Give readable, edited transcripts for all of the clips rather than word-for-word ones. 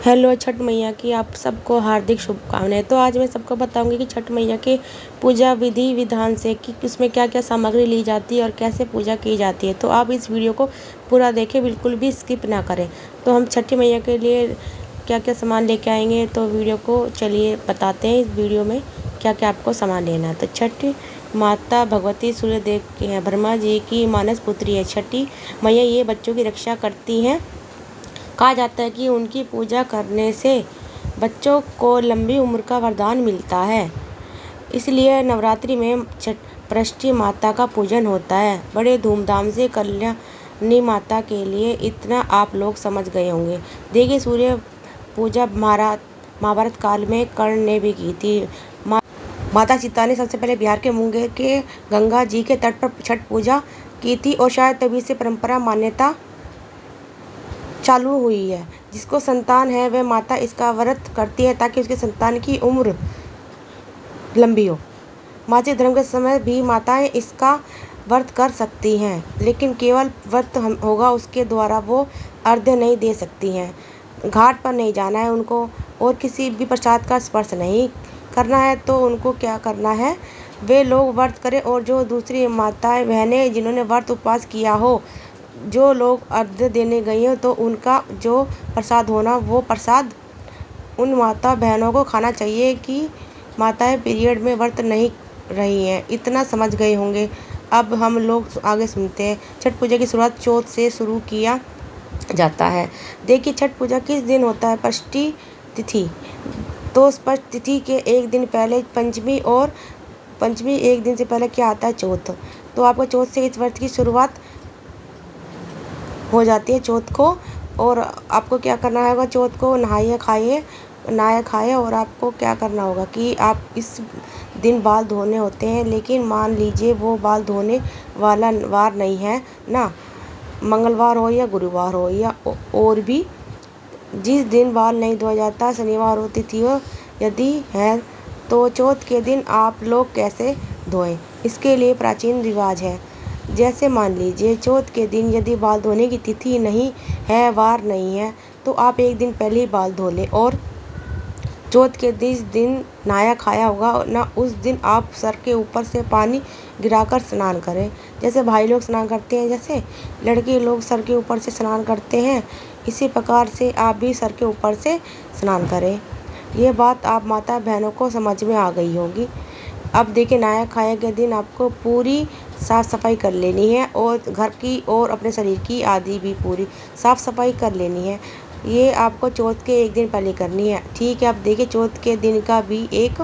Hello Chhath मैया की आप सबको हार्दिक शुभकामनाएं। तो आज मैं सबको बताऊंगी कि छठ मैया के पूजा विधि विधान से कि उसमें क्या क्या सामग्री ली जाती है और कैसे पूजा की जाती है। तो आप इस वीडियो को पूरा देखें, बिल्कुल भी स्किप ना करें। तो हम छठी मैया के लिए क्या क्या सामान लेके आएंगे, तो वीडियो को चलिए बताते हैं इस वीडियो में क्या क्या आपको सामान लेना है। तो छठी माता भगवती सूर्यदेव की है, ब्रह्मा जी की मानस पुत्री है। छठी मैया ये बच्चों की रक्षा करती हैं। कहा जाता है कि उनकी पूजा करने से बच्चों को लंबी उम्र का वरदान मिलता है। इसलिए नवरात्रि में छठी माता का पूजन होता है बड़े धूमधाम से। कल्याणी माता के लिए इतना आप लोग समझ गए होंगे। देखिए, सूर्य पूजा महाभारत काल में कर्ण ने भी की थी। माता सीता ने सबसे पहले बिहार के मुंगेर के गंगा जी के तट पर छठ पूजा की थी और शायद तभी से परंपरा मान्यता चालू हुई है। जिसको संतान है वह माता इसका व्रत करती है ताकि उसके संतान की उम्र लंबी हो। मासिक धर्म के समय भी माताएं इसका व्रत कर सकती हैं, लेकिन केवल व्रत होगा उसके द्वारा वो अर्घ्य नहीं दे सकती हैं। घाट पर नहीं जाना है उनको और किसी भी प्रसाद का स्पर्श नहीं करना है। तो उनको क्या करना है, वे लोग व्रत करें। और जो दूसरी माताएं बहनें जिन्होंने व्रत उपवास किया हो, जो लोग अर्घ्य देने गई हो, तो उनका जो प्रसाद होना वो प्रसाद उन माता बहनों को खाना चाहिए कि माताएं पीरियड में व्रत नहीं रही हैं। इतना समझ गए होंगे। अब हम लोग आगे सुनते हैं। छठ पूजा की शुरुआत चौथ से शुरू किया जाता है। देखिए, छठ पूजा किस दिन होता है। षष्ठी तिथि। तो स्पष्ट तिथि के एक दिन पहले पंचमी, और पंचमी एक दिन से पहले क्या आता है, चौथ। तो आपको चौथ से इस व्रत की शुरुआत हो जाती है, चौथ को। और आपको क्या करना होगा, चौथ को नहाए खाए। और आपको क्या करना होगा कि आप इस दिन बाल धोने होते हैं, लेकिन मान लीजिए वो बाल धोने वाला वार नहीं है ना, मंगलवार हो या गुरुवार हो या और भी जिस दिन बाल नहीं धोया जाता, शनिवार हो, तिथि हो यदि है, तो चौथ के दिन आप लोग कैसे धोएं, इसके लिए प्राचीन रिवाज है। जैसे मान लीजिए चौथ के दिन यदि बाल धोने की तिथि नहीं है, वार नहीं है, तो आप एक दिन पहले ही बाल धो लें। और चौथ के दिन नहाया खाया होगा ना, उस दिन आप सर के ऊपर से पानी गिराकर स्नान करें। जैसे भाई लोग स्नान करते हैं, जैसे लड़के लोग सर के ऊपर से स्नान करते हैं, इसी प्रकार से आप भी सर के ऊपर से स्नान करें। ये बात आप माता बहनों को समझ में आ गई होगी। अब देखिए, नहाया खाया के दिन आपको पूरी साफ़ सफाई कर लेनी है और घर की और अपने शरीर की आदि भी पूरी साफ़ सफाई कर लेनी है। ये आपको चौथ के एक दिन पहले करनी है, ठीक है। अब देखिए, चौथ के दिन का भी एक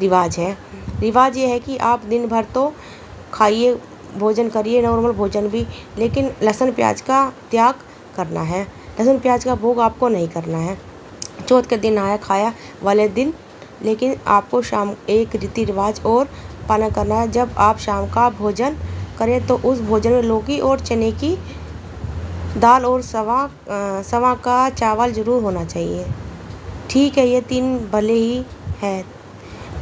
रिवाज है। रिवाज ये है कि आप दिन भर तो खाइए, भोजन करिए, नॉर्मल भोजन भी, लेकिन लहसुन प्याज का त्याग करना है। लहसुन प्याज का भोग आपको नहीं करना है चौथ के दिन, नहाया खाया वाले दिन। लेकिन आपको शाम एक रीति रिवाज और पालन करना है। जब आप शाम का भोजन करें तो उस भोजन में लौकी और चने की दाल और सवा का चावल ज़रूर होना चाहिए, ठीक है। ये 3 भले ही है,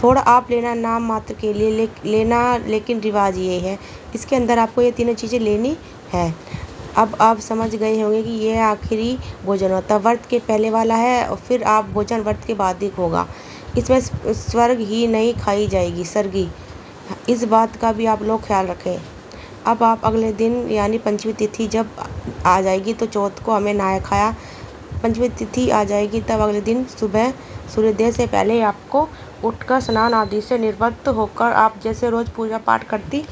थोड़ा आप लेना नाम मात्र के लिए लेना, लेकिन रिवाज ये है, इसके अंदर आपको ये तीनों चीज़ें लेनी है। अब आप समझ गए होंगे कि यह आखिरी भोजन होता है, व्रत के पहले वाला है, और फिर आप भोजन व्रत के बाद ही होगा। इसमें स्वर्ग ही नहीं खाई जाएगी, सर्गी। इस बात का भी आप लोग ख्याल रखें। अब आप अगले दिन यानी पंचमी तिथि जब आ जाएगी, तो चौथ को हमें नहाया खाया, पंचमी तिथि आ जाएगी, तब अगले दिन सुबह सूर्योदय से पहले आपको उठकर स्नान आदि से निवृत्त होकर आप जैसे रोज़ पूजा पाठ करती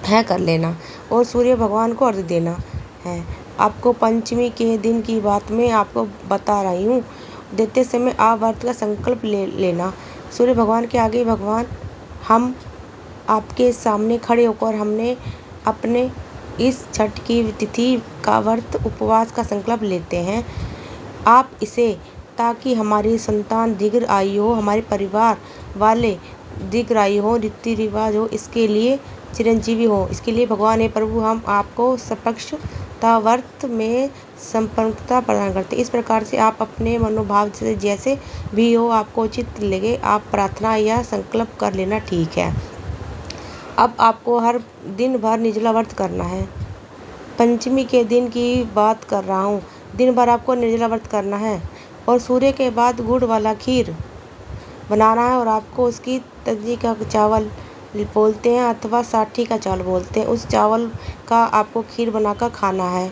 है कर लेना और सूर्य भगवान को अर्घ्य देना है। आपको पंचमी के दिन की बात मैं आपको बता रही हूँ। देते समय आप व्रत का संकल्प लेना। सूर्य भगवान के आगे, भगवान हम आपके सामने खड़े होकर हमने अपने इस छठ की तिथि का व्रत उपवास का संकल्प लेते हैं। आप इसे, ताकि हमारी संतान दीर्घ आयु हो, हमारे परिवार वाले दीर्घ आयु हो, रीति रिवाज हो, इसके लिए चिरंजीवी हो, इसके लिए भगवान हे प्रभु हम आपको सपक्षता व्रत में संपन्नता प्रदान करते। इस प्रकार से आप अपने मनोभाव से जैसे भी हो आपको उचित लगे, आप प्रार्थना या संकल्प कर लेना, ठीक है। अब आपको हर दिन भर निर्जला व्रत करना है। पंचमी के दिन की बात कर रहा हूँ, दिन भर आपको निर्जला व्रत करना है। और सूर्य के बाद गुड़ वाला खीर बनाना है। और आपको उसकी तंजी का चावल बोलते हैं अथवा साठी का चावल बोलते हैं, उस चावल का आपको खीर बनाकर खाना है।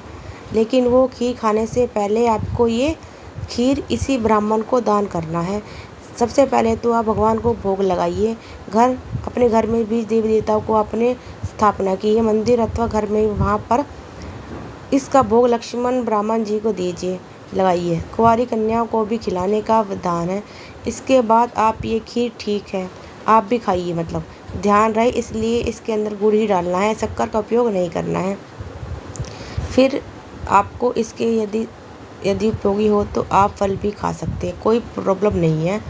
लेकिन वो खीर खाने से पहले आपको ये खीर इसी ब्राह्मण को दान करना है। सबसे पहले तो आप भगवान को भोग लगाइए। अपने घर में भी देवी देवताओं को आपने स्थापना की है, मंदिर अथवा घर में, वहाँ पर इसका भोग लक्ष्मण ब्राह्मण जी को दीजिए, लगाइए। कुंवारी कन्याओं को भी खिलाने का विधान है। इसके बाद आप ये खीर, ठीक है, आप भी खाइए, मतलब ध्यान रहे, इसलिए इसके अंदर गुड़ ही डालना है, शक्कर का उपयोग नहीं करना है। फिर आपको इसके यदि उपयोगी हो तो आप फल भी खा सकते हैं, कोई प्रॉब्लम नहीं है।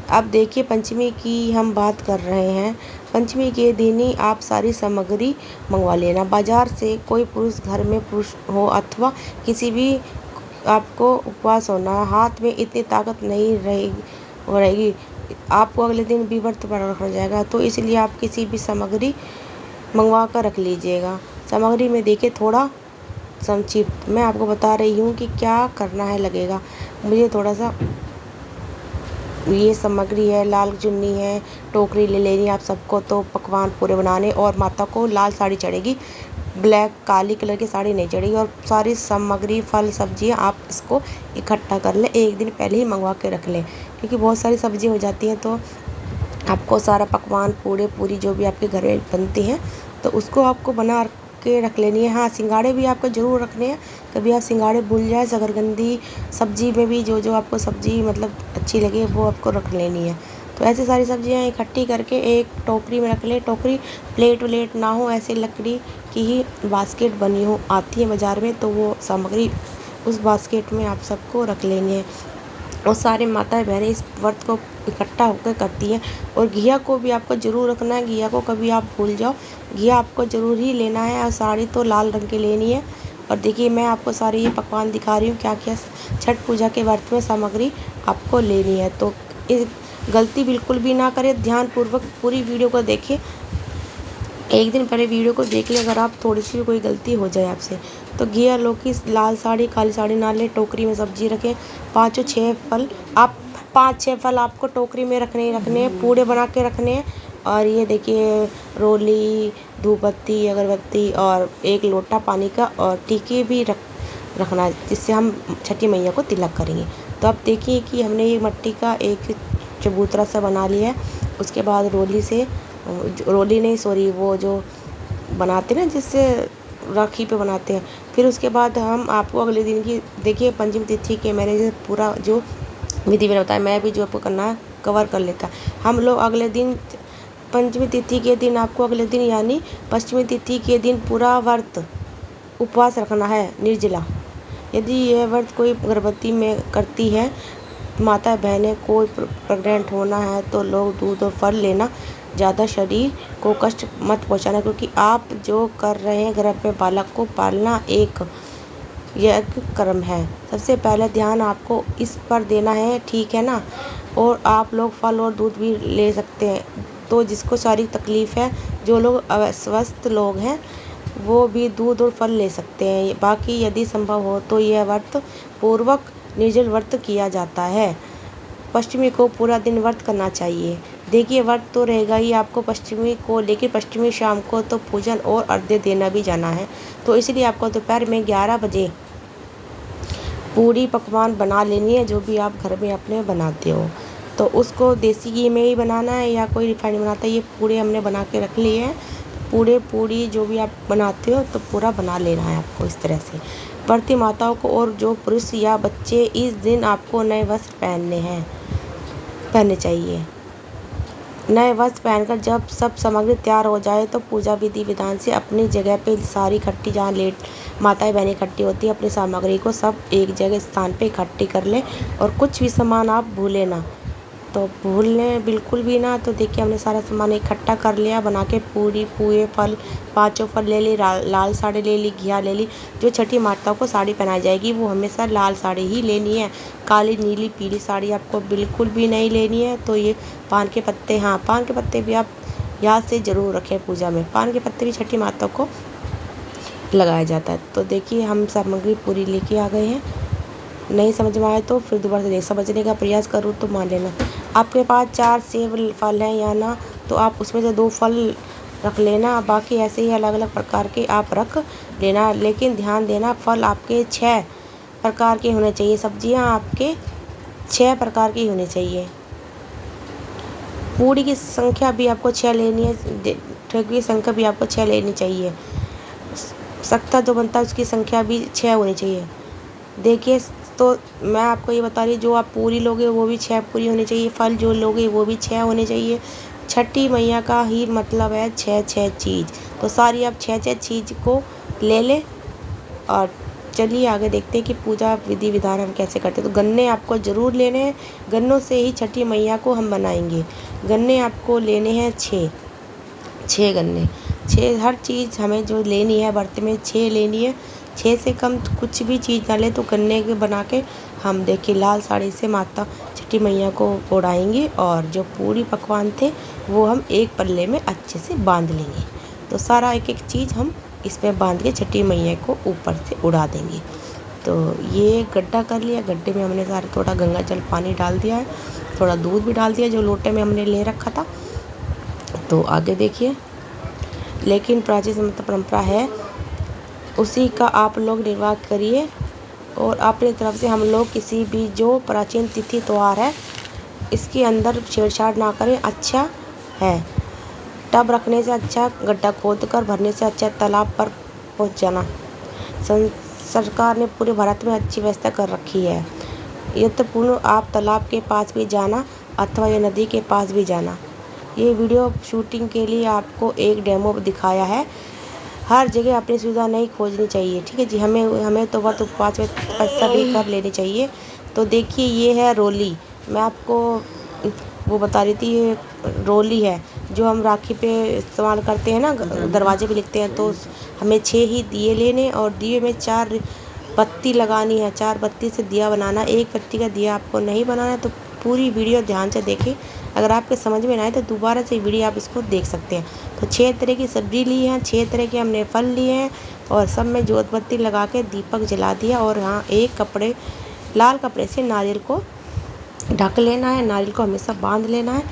अब देखिए, पंचमी की हम बात कर रहे हैं। पंचमी के दिन ही आप सारी सामग्री मंगवा लेना बाजार से। कोई पुरुष घर में पुरुष हो अथवा किसी भी आपको उपवास होना, हाथ में इतनी ताकत नहीं रहेगी, आपको अगले दिन भी व्रत पर रखा जाएगा, तो इसलिए आप किसी भी सामग्री मंगवा कर रख लीजिएगा। सामग्री में देखिए, थोड़ा संक्षिप्त मैं आपको बता रही हूँ कि क्या करना है लगेगा। मुझे थोड़ा सा ये सामग्री है, लाल चुन्नी है, टोकरी ले लेनी आप सबको, तो पकवान पूरे बनाने, और माता को लाल साड़ी चढ़ेगी, ब्लैक काली कलर की साड़ी नहीं चढ़ेगी। और सारी सामग्री, फल सब्जियां आप इसको इकट्ठा कर लें, एक दिन पहले ही मंगवा के रख लें, क्योंकि बहुत सारी सब्जी हो जाती हैं, तो आपको सारा पकवान पूरी जो भी आपके घर में बनती हैं तो उसको आपको बना के रख लेनी है। हाँ, सिंगाड़े भी आपको ज़रूर रखने हैं, कभी आप सिंगाड़े भूल जाए। शकरकंदी सब्जी में भी जो आपको सब्जी मतलब अच्छी लगे वो आपको रख लेनी है। तो ऐसे सारी सब्जियां इकट्ठी करके एक टोकरी में रख लें। टोकरी प्लेट व्लेट ना हो, ऐसे लकड़ी की ही बास्केट बनी हो, आती है बाज़ार में, तो वो सामग्री उस बास्केट में आप सबको रख लेनी है। और सारे माताएं बहनें इस व्रत को इकट्ठा होकर करती हैं। और घिया को भी आपको ज़रूर रखना है, घिया को कभी आप भूल जाओ, घिया आपको ज़रूर ही लेना है। और साड़ी तो लाल रंग की लेनी है। और देखिए, मैं आपको सारे ये पकवान दिखा रही हूँ, क्या क्या छठ पूजा के व्रत में सामग्री आपको लेनी है। तो इस गलती बिल्कुल भी ना करें, ध्यानपूर्वक पूरी वीडियो को देखें। एक दिन पहले वीडियो को देख लें, अगर आप थोड़ी सी भी कोई गलती हो जाए आपसे। तो घिया, लौकी, लाल साड़ी, काली साड़ी ना लें। टोकरी में सब्जी रखें। 5-6 फल, आप 5-6 फल आपको टोकरी में रखने हैं, पूड़े बना के रखने हैं। और ये देखिए, रोली, धूपबत्ती, अगरबत्ती और 1 लोटा पानी का, और टीके भी रखना है, जिससे हम छठी मैया को तिलक करेंगे। तो अब देखिए कि हमने ये मिट्टी का एक चबूतरा सा बना लिया है। उसके बाद रोली नहीं, सॉरी, वो जो बनाते हैं ना, जिससे राखी पे बनाते हैं। फिर उसके बाद हम आपको अगले दिन की, देखिए, पंचमी तिथि के मैंने जो पूरा जो विधि मैंने बताया, मैं भी जो आपको करना है कवर कर लेता। हम लोग अगले दिन, पंचमी तिथि के दिन, आपको अगले दिन यानी पंचमी तिथि के दिन पूरा व्रत उपवास रखना है, निर्जला। यदि यह व्रत कोई गर्भवती में करती है माता बहनें, को प्रेग्नेंट होना है, तो लोग दूध और फल लेना, ज़्यादा शरीर को कष्ट मत पहुंचाना, क्योंकि आप जो कर रहे हैं, गर्भ में बालक को पालना एक यज्ञ कर्म है। सबसे पहले ध्यान आपको इस पर देना है, ठीक है ना। और आप लोग फल और दूध भी ले सकते हैं, तो जिसको शारीरिक तकलीफ़ है, जो लोग अस्वस्थ लोग हैं, वो भी दूध और फल ले सकते हैं। बाकी यदि संभव हो तो यह व्रत पूर्वक निर्जल व्रत किया जाता है। पश्चिमी को पूरा दिन व्रत करना चाहिए। देखिए, व्रत तो रहेगा ही आपको पश्चिमी को, लेकिन पश्चिमी शाम को तो पूजन और अर्घ्य देना भी जाना है। तो इसलिए आपको दोपहर में 11 बजे पूरी पकवान बना लेनी है, जो भी आप घर में अपने बनाते हो। तो उसको देसी घी में ही बनाना है या कोई रिफाइंड बनाता है, ये पूरे हमने बना के रख लिए हैं। पूरी जो भी आप बनाते हो तो पूरा बना लेना है आपको इस तरह से। व्रती माताओं को और जो पुरुष या बच्चे, इस दिन आपको नए वस्त्र पहनने चाहिए। नए वस्त्र पहनकर जब सब सामग्री तैयार हो जाए तो पूजा विधि विधान से अपनी जगह पे सारी इकट्ठी, जहाँ माताएं बहनें इकट्ठी होती है, अपनी सामग्री को सब एक जगह स्थान पे इकट्ठी कर लें। और कुछ भी सामान आप भूलें ना, तो भूलने बिल्कुल भी ना। तो देखिए, हमने सारा सामान इकट्ठा कर लिया, बना के पूरी पूए फल, 5 फल ले ली, लाल साड़ी ले ली, घिया ले ली। जो छठी माताओं को साड़ी पहनाई जाएगी वो हमेशा लाल साड़ी ही लेनी है, काली, नीली, पीली साड़ी आपको बिल्कुल भी नहीं लेनी है। तो ये पान के पत्ते, हाँ, पान के पत्ते भी आप याद से ज़रूर रखें, पूजा में पान के पत्ते भी छठी माताओं को लगाया जाता है। तो देखिए, हम सामग्री पूरी लेके आ गए हैं। नहीं समझ में आए तो फिर दोबारा से समझने का प्रयास करूँ तो मान लेना। आपके पास 4 सेब फल हैं या ना, तो आप उसमें से 2 फल रख लेना, बाकी ऐसे ही अलग अलग प्रकार के आप रख लेना। लेकिन ध्यान देना, फल आपके 6 प्रकार के होने चाहिए, सब्जियां आपके 6 प्रकार की होनी चाहिए। पूरी की संख्या भी आपको 6 लेनी है, ठेकुए की संख्या भी आपको 6 लेनी चाहिए। सख्ता जो बनता है उसकी संख्या भी 6 होनी चाहिए। देखिए, तो मैं आपको ये बता रही हूँ, जो आप पूरी लोगे वो भी 6 पूरी होनी चाहिए, फल जो लोगे वो भी 6 होने चाहिए। छठी मैया का ही मतलब है 6 चीज़। तो सारी आप 6 चीज़ को ले लें। और चलिए आगे देखते हैं कि पूजा विधि विधान हम कैसे करते हैं। तो गन्ने आपको ज़रूर लेने हैं, गन्नों से ही छठी मैया को हम बनाएंगे। गन्ने आपको लेने हैं 6 गन्ने। 6 हर चीज़ हमें जो लेनी है व्रत में 6 लेनी है। 6 से कम कुछ भी चीज़ ना ले। तो गन्ने के बना के हम देखिए लाल साड़ी से माता छठी मैया को ओढ़ाएंगे, और जो पूरी पकवान थे वो हम एक पल्ले में अच्छे से बांध लेंगे। तो सारा एक एक चीज़ हम इसमें बांध के छठी मैया को ऊपर से उड़ा देंगे। तो ये गड्ढा कर लिया, गड्ढे में हमने सारा थोड़ा गंगा जल पानी डाल दिया है, थोड़ा दूध भी डाल दिया जो लोटे में हमने ले रखा था। तो आगे देखिए, लेकिन प्राचीन परंपरा है उसी का आप लोग निर्वाह करिए, और अपनी तरफ से हम लोग किसी भी जो प्राचीन तिथि त्यौहार है इसके अंदर छेड़छाड़ ना करें, अच्छा है। टब रखने से अच्छा गड्ढा खोद कर भरने से अच्छा तालाब पर पहुंच जाना। सरकार ने पूरे भारत में अच्छी व्यवस्था कर रखी है। ये तो पूर्ण आप तालाब के पास भी जाना अथवा ये नदी के पास भी जाना। ये वीडियो शूटिंग के लिए आपको एक डेमो दिखाया है। हर जगह अपनी सुविधा नहीं खोजनी चाहिए, ठीक है जी। हमें तो व्रत उपवास में तपस्या भी कर लेनी चाहिए। तो देखिए, ये है रोली। मैं आपको वो बता रही थी, ये रोली है जो हम राखी पे इस्तेमाल करते हैं ना, दरवाजे पे लिखते हैं। तो हमें 6 ही दिए लेने, और दिए में 4 बत्ती लगानी है। 4 बत्ती से दिया बनाना। 1 बत्ती का दिया आपको नहीं बनाना है। तो पूरी वीडियो ध्यान से देखें। अगर आपके समझ में ना आए तो दोबारा से वीडियो आप इसको देख सकते हैं। तो 6 तरह की सब्जी ली है, 6 तरह के हमने फल लिए हैं, और सब में जोत बत्ती लगा के दीपक जला दिया। और हाँ, एक लाल कपड़े से नारियल को ढक लेना है, नारियल को हमेशा बांध लेना है।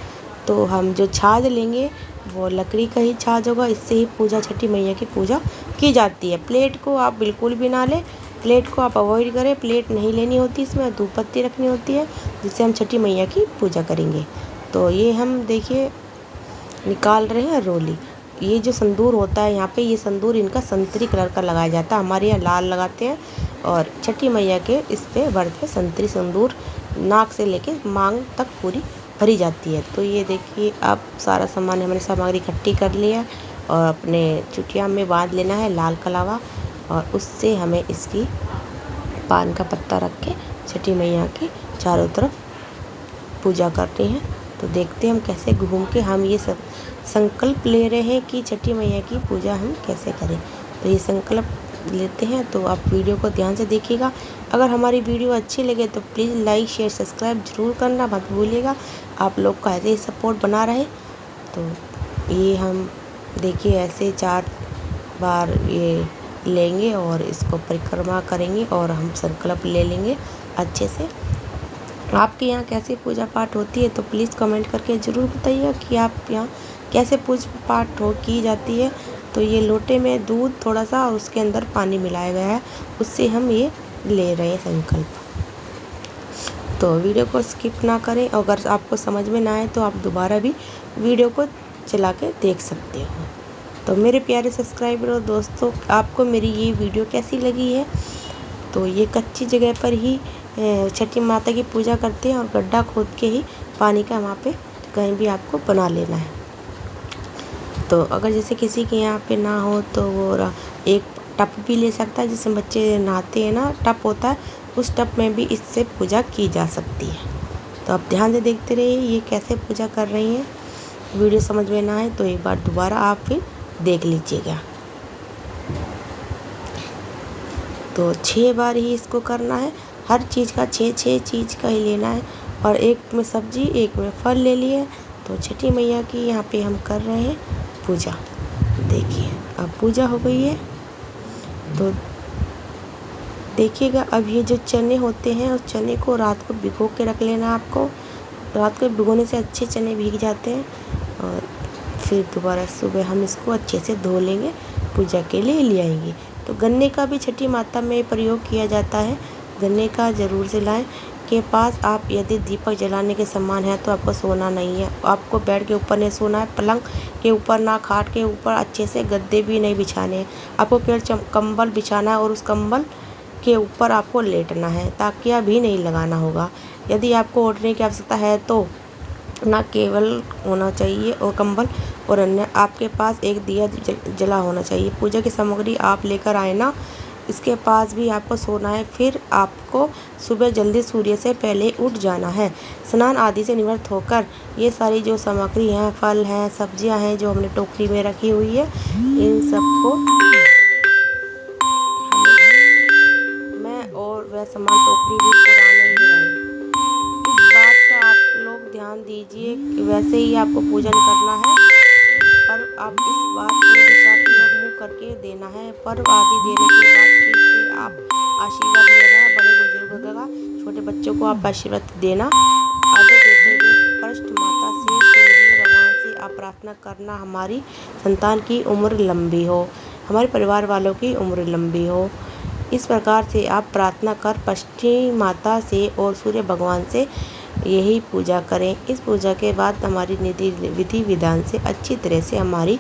तो हम जो छाछ लेंगे वो लकड़ी का ही छाछ होगा। इससे ही पूजा छठी मैया की पूजा की जाती है। प्लेट को आप बिल्कुल भी ना लें, प्लेट को आप अवॉइड करें। प्लेट नहीं लेनी होती, इसमें धूप बत्ती रखनी होती है जिससे हम छठी मैया की पूजा करेंगे। तो ये हम देखिए निकाल रहे हैं रोली। ये जो संदूर होता है यहाँ पे, ये संदूर इनका संतरी कलर का लगाया जाता है। हमारे यहाँ लाल लगाते हैं, और छठी मैया के इस पे व्रत पे संतरी संदूर नाक से लेके मांग तक पूरी भरी जाती है। तो ये देखिए, अब सारा सामान हमने सामग्री इकट्ठी कर लिया है, और अपने चुटिया में बांध लेना है लाल कलावा, और उससे हमें इसकी पान का पत्ता रख के छठी मैया की चारों तरफ पूजा करनी है। तो देखते हैं हम कैसे घूम के हम ये सब संकल्प ले रहे हैं कि छठी मैया की पूजा हम कैसे करें। तो ये संकल्प लेते हैं। तो आप वीडियो को ध्यान से देखिएगा। अगर हमारी वीडियो अच्छी लगे तो प्लीज़ लाइक शेयर सब्सक्राइब ज़रूर करना मत भूलिएगा। आप लोग का ऐसे ही सपोर्ट बना रहे। तो ये हम देखिए ऐसे 4 बार ये लेंगे और इसको परिक्रमा करेंगे, और हम संकल्प ले लेंगे अच्छे से। आपके यहाँ कैसे पूजा पाठ होती है तो प्लीज़ कमेंट करके ज़रूर बताइएगा कि आप यहाँ कैसे पूजा पाठ की जाती है। तो ये लोटे में दूध थोड़ा सा और उसके अंदर पानी मिलाया गया है, उससे हम ये ले रहे हैं संकल्प। तो वीडियो को स्किप ना करें। अगर आपको समझ में ना आए तो आप दोबारा भी वीडियो को चला के देख सकते हो। तो मेरे प्यारे सब्सक्राइबर दोस्तों, आपको मेरी ये वीडियो कैसी लगी है? तो ये कच्ची जगह पर ही छठी माता की पूजा करते हैं, और गड्ढा खोद के ही पानी का वहाँ पे कहीं भी आपको बना लेना है। तो अगर जैसे किसी के यहाँ पे ना हो तो वो एक टप भी ले सकता है, जिसमें बच्चे नहाते हैं ना, टप होता है, उस टप में भी इससे पूजा की जा सकती है। तो आप ध्यान से देखते रहिए ये कैसे पूजा कर रही हैं। वीडियो समझ में ना आए तो एक बार दोबारा आप फिर देख लीजिएगा। तो 6 बार ही इसको करना है। हर चीज़ का 6 चीज़ का ही लेना है, और एक में सब्जी एक में फल ले लिए। तो छठी मैया की यहाँ पे हम कर रहे हैं पूजा। देखिए अब पूजा हो गई है। तो देखिएगा अब ये जो चने होते हैं उस चने को रात को भिगो के रख लेना आपको। रात को भिगोने से अच्छे चने भीग जाते हैं और फिर दोबारा सुबह हम इसको अच्छे से धो लेंगे, पूजा के लिए ले आएंगे। तो गन्ने का भी छठी माता में प्रयोग किया जाता है। गन्ने का ज़रूर से लाएं। के पास आप यदि दीपक जलाने के सामान है तो आपको सोना नहीं है, आपको बेड के ऊपर नहीं सोना है, पलंग के ऊपर ना, खाट के ऊपर अच्छे से गद्दे भी नहीं बिछाने हैं। आपको केवल कंबल बिछाना है और उस कंबल के ऊपर आपको लेटना है, ताकिया भी नहीं लगाना होगा। यदि आपको ओढ़ने की आवश्यकता है तो ना केवल होना चाहिए और कंबल और अन्य आपके पास एक दिया जला होना चाहिए। पूजा की सामग्री आप लेकर आए ना, इसके पास भी आपको सोना है। फिर आपको सुबह जल्दी सूर्य से पहले उठ जाना है। स्नान आदि से निवृत्त होकर ये सारी जो सामग्री हैं, फल हैं, सब्जियां हैं जो हमने टोकरी में रखी हुई है, इन सबको मैं और वह सामान टोकरी भी पुराने ही रहे। इस बात का आप लोग ध्यान दीजिए कि वैसे ही आपको पूजन करना है, पर आप इस बात को दिशा की ओर मुँह करके देना है। पर्व आदि देने के बाद फिर से आप आशीर्वाद लेना है बड़े बुजुर्गों का, छोटे बच्चों को आप आशीर्वाद देना। आगे देते हुए फर्स्ट माता से, सूर्य भगवान से आप प्रार्थना करना हमारी संतान की उम्र लंबी हो, हमारे परिवार वालों की उम्र लंबी हो। इस प्रकार से आप प्रार्थना कर पश्चिम माता से और सूर्य भगवान से यही पूजा करें। इस पूजा के बाद हमारी विधि विधान से अच्छी तरह से हमारी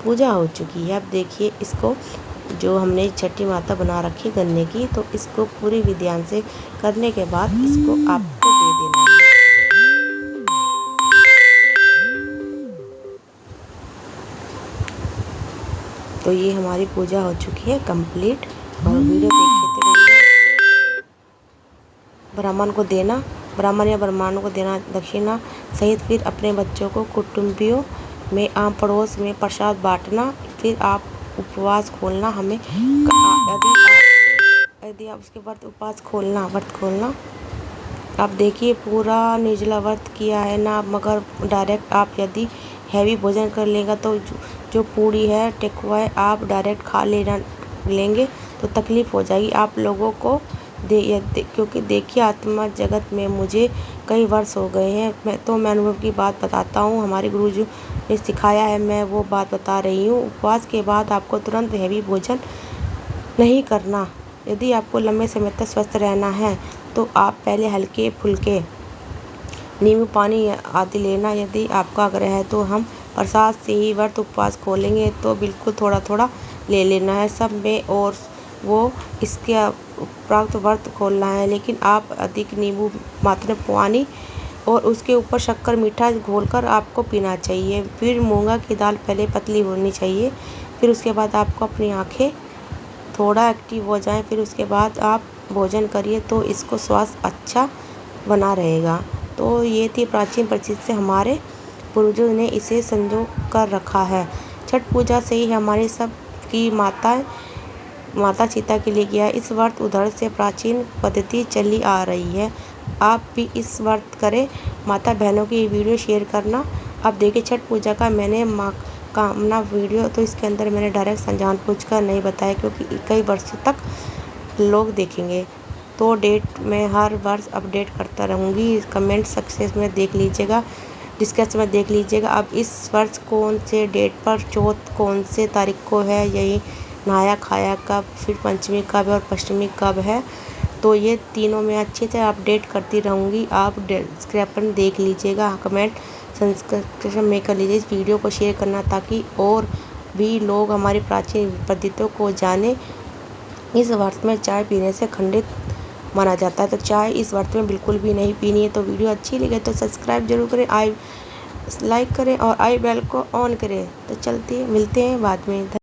पूजा हो चुकी है। अब देखिए इसको जो हमने छठी माता बना रखी गन्ने की, तो इसको पूरी विधान से करने के बाद इसको आपको दे देना है। तो ये हमारी पूजा हो चुकी है कंप्लीट। और वीडियो देखते रहिए। ब्राह्मण को देना, ब्राह्मण या ब्राह्मणों को देना दक्षिणा सहित, फिर अपने बच्चों को कुटुंबियों में आम पड़ोस में प्रसाद बांटना। फिर आप उपवास खोलना। हमें यदि आप उसके व्रत खोलना आप देखिए पूरा निर्जला व्रत किया है ना, मगर डायरेक्ट आप यदि हैवी भोजन कर लेगा तो जो पूड़ी है, टेकुआ है, आप डायरेक्ट खा लेंगे तो तकलीफ़ हो जाएगी आप लोगों को। क्योंकि देखिए आत्मा जगत में मुझे कई वर्ष हो गए हैं, मैं अनुभव की बात बताता हूँ। हमारे गुरुजी ने सिखाया है, मैं वो बात बता रही हूँ। उपवास के बाद आपको तुरंत हैवी भोजन नहीं करना। यदि आपको लंबे समय तक स्वस्थ रहना है तो आप पहले हल्के फुल्के नींबू पानी आदि लेना। यदि आपका आग्रह है तो हम प्रसाद से ही व्रत उपवास खोलेंगे, तो बिल्कुल थोड़ा थोड़ा ले लेना है सब में, और वो इसके उपरांत व्रत खोलना है। लेकिन आप अधिक नींबू मात्रा में पानी और उसके ऊपर शक्कर मीठा घोलकर आपको पीना चाहिए। फिर मूंगा की दाल पहले पतली होनी चाहिए, फिर उसके बाद आपको अपनी आँखें थोड़ा एक्टिव हो जाएं, फिर उसके बाद आप भोजन करिए तो इसको स्वास्थ्य अच्छा बना रहेगा। तो ये थी प्राचीन परिचित से हमारे पूर्वजों ने इसे संजो कर रखा है। छठ पूजा से ही हमारी सब की माता सीता के लिए किया। इस व्रत उधर से प्राचीन पद्धति चली आ रही है। आप भी इस व्रत करें। माता बहनों की वीडियो शेयर करना। अब देखिए छठ पूजा का मैंने कामना वीडियो, तो इसके अंदर मैंने डायरेक्ट जानबूझ कर नहीं बताया क्योंकि कई वर्षों तक लोग देखेंगे। तो डेट मैं हर वर्ष अपडेट करता रहूँगी। कमेंट सक्सेस में देख लीजिएगा, डिस्कस में देख लीजिएगा। अब इस वर्ष कौन से डेट पर चौथ कौन से तारीख को है, यही नहाया खाया कब, फिर पंचमी कब है और अष्टमी कब है, तो ये तीनों में अच्छे से अपडेट करती रहूँगी। आप डिस्क्रिप्शन देख लीजिएगा, कमेंट सब्सक्रिप्शन में कर लीजिए। इस वीडियो को शेयर करना ताकि और भी लोग हमारी प्राचीन पद्धतियों को जाने। इस व्रत में चाय पीने से खंडित माना जाता है, तो चाय इस व्रत में बिल्कुल भी नहीं पीनी है। तो वीडियो अच्छी लगे तो सब्सक्राइब जरूर करें, लाइक करें और आई बेल को ऑन करें। तो मिलते हैं बाद में।